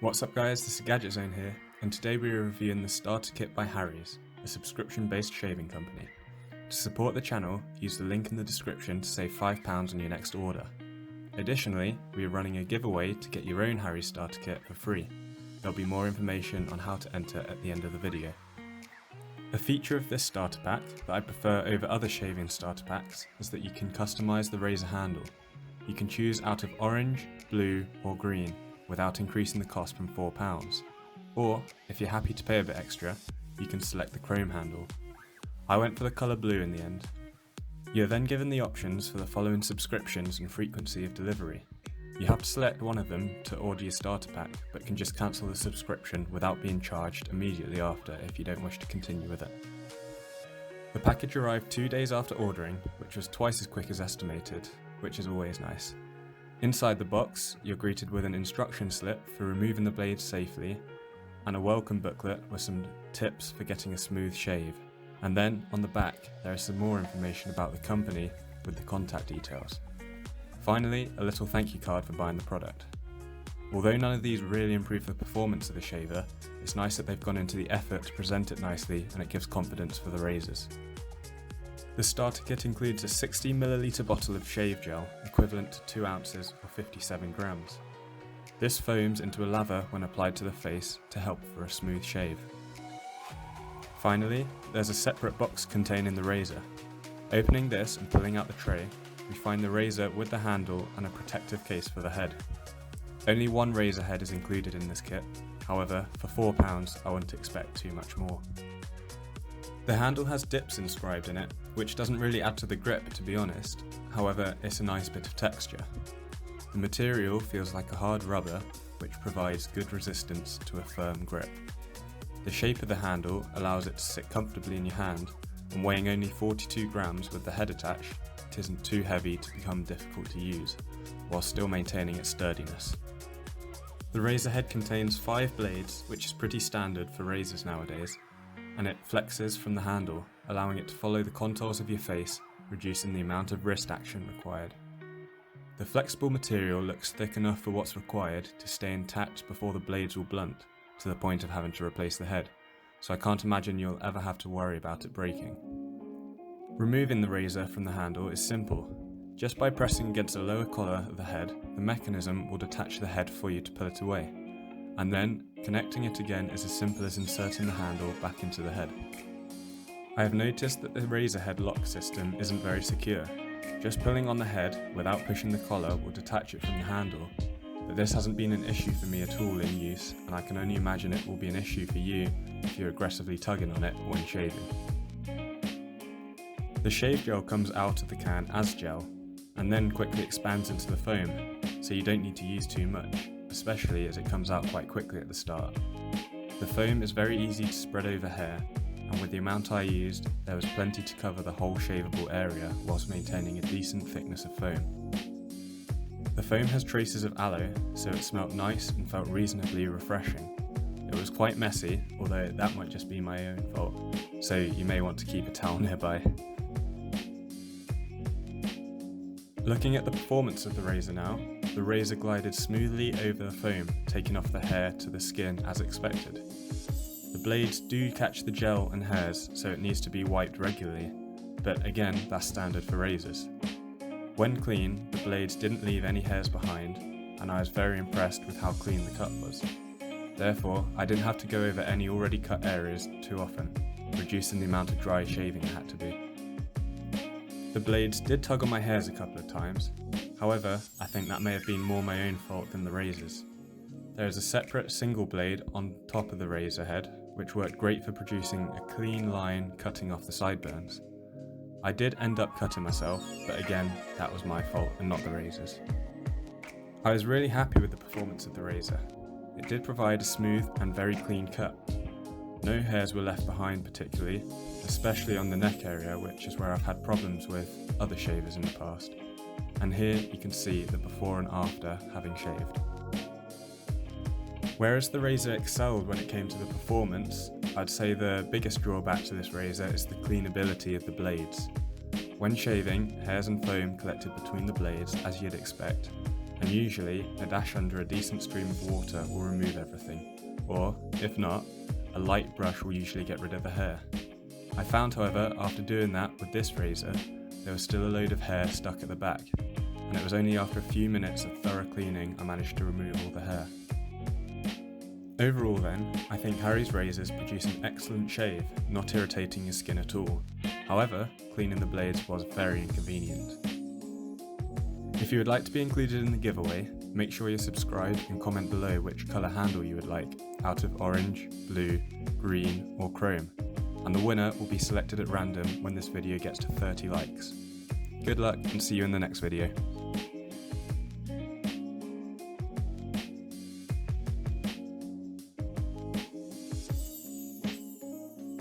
What's up guys, this is Gadget Zone here, and today we are reviewing the starter kit by Harry's, a subscription-based shaving company. To support the channel, use the link in the description to save £5 on your next order. Additionally, we are running a giveaway to get your own Harry's starter kit for free. There'll be more information on how to enter at the end of the video. A feature of this starter pack that I prefer over other shaving starter packs is that you can customise the razor handle. You can choose out of orange, blue or green, without increasing the cost from £4. Or, if you're happy to pay a bit extra, you can select the chrome handle. I went for the colour blue in the end. You're then given the options for the following subscriptions and frequency of delivery. You have to select one of them to order your starter pack, but can just cancel the subscription without being charged immediately after if you don't wish to continue with it. The package arrived 2 days after ordering, which was twice as quick as estimated, which is always nice. Inside the box, you're greeted with an instruction slip for removing the blades safely, and a welcome booklet with some tips for getting a smooth shave. And then, on the back, there is some more information about the company with the contact details. Finally, a little thank you card for buying the product. Although none of these really improve the performance of the shaver, it's nice that they've gone into the effort to present it nicely, and it gives confidence for the razors. The starter kit includes a 60ml bottle of shave gel, equivalent to 2 ounces or 57 grams. This foams into a lather when applied to the face to help for a smooth shave. Finally, there's a separate box containing the razor. Opening this and pulling out the tray, we find the razor with the handle and a protective case for the head. Only one razor head is included in this kit, however, for £4 I wouldn't expect too much more. The handle has dips inscribed in it, which doesn't really add to the grip to be honest, however it's a nice bit of texture. The material feels like a hard rubber, which provides good resistance to a firm grip. The shape of the handle allows it to sit comfortably in your hand, and weighing only 42 grams with the head attached, it isn't too heavy to become difficult to use, while still maintaining its sturdiness. The razor head contains 5 blades, which is pretty standard for razors nowadays, and it flexes from the handle, allowing it to follow the contours of your face, reducing the amount of wrist action required. The flexible material looks thick enough for what's required to stay intact before the blades will blunt, to the point of having to replace the head, so I can't imagine you'll ever have to worry about it breaking. Removing the razor from the handle is simple. Just by pressing against the lower collar of the head, the mechanism will detach the head for you to pull it away, and then connecting it again is as simple as inserting the handle back into the head. I have noticed that the razor head lock system isn't very secure. Just pulling on the head without pushing the collar will detach it from the handle, but this hasn't been an issue for me at all in use, and I can only imagine it will be an issue for you if you're aggressively tugging on it when shaving. The shave gel comes out of the can as gel, and then quickly expands into the foam, so you don't need to use too much, especially as it comes out quite quickly at the start. The foam is very easy to spread over hair, and with the amount I used, there was plenty to cover the whole shaveable area whilst maintaining a decent thickness of foam. The foam has traces of aloe, so it smelled nice and felt reasonably refreshing. It was quite messy, although that might just be my own fault, so you may want to keep a towel nearby. Looking at the performance of the razor now, the razor glided smoothly over the foam, taking off the hair to the skin as expected. The blades do catch the gel and hairs, so it needs to be wiped regularly, but again, that's standard for razors. When clean, the blades didn't leave any hairs behind, and I was very impressed with how clean the cut was. Therefore, I didn't have to go over any already cut areas too often, reducing the amount of dry shaving there had to be. The blades did tug on my hairs a couple of times, however, I think that may have been more my own fault than the razor's. There is a separate single blade on top of the razor head, which worked great for producing a clean line cutting off the sideburns. I did end up cutting myself, but again, that was my fault and not the razor's. I was really happy with the performance of the razor. It did provide a smooth and very clean cut. No hairs were left behind particularly, especially on the neck area, which is where I've had problems with other shavers in the past. And here you can see the before and after having shaved. Whereas the razor excelled when it came to the performance, I'd say the biggest drawback to this razor is the cleanability of the blades. When shaving, hairs and foam collected between the blades as you'd expect, and usually a dash under a decent stream of water will remove everything, or, if not, a light brush will usually get rid of the hair. I found, however, after doing that with this razor, there was still a load of hair stuck at the back, and it was only after a few minutes of thorough cleaning I managed to remove all the hair. Overall then, I think Harry's razors produce an excellent shave, not irritating your skin at all. However, cleaning the blades was very inconvenient. If you would like to be included in the giveaway, make sure you're subscribed and comment below which colour handle you would like, out of orange, blue, green or chrome, and the winner will be selected at random when this video gets to 30 likes. Good luck and see you in the next video.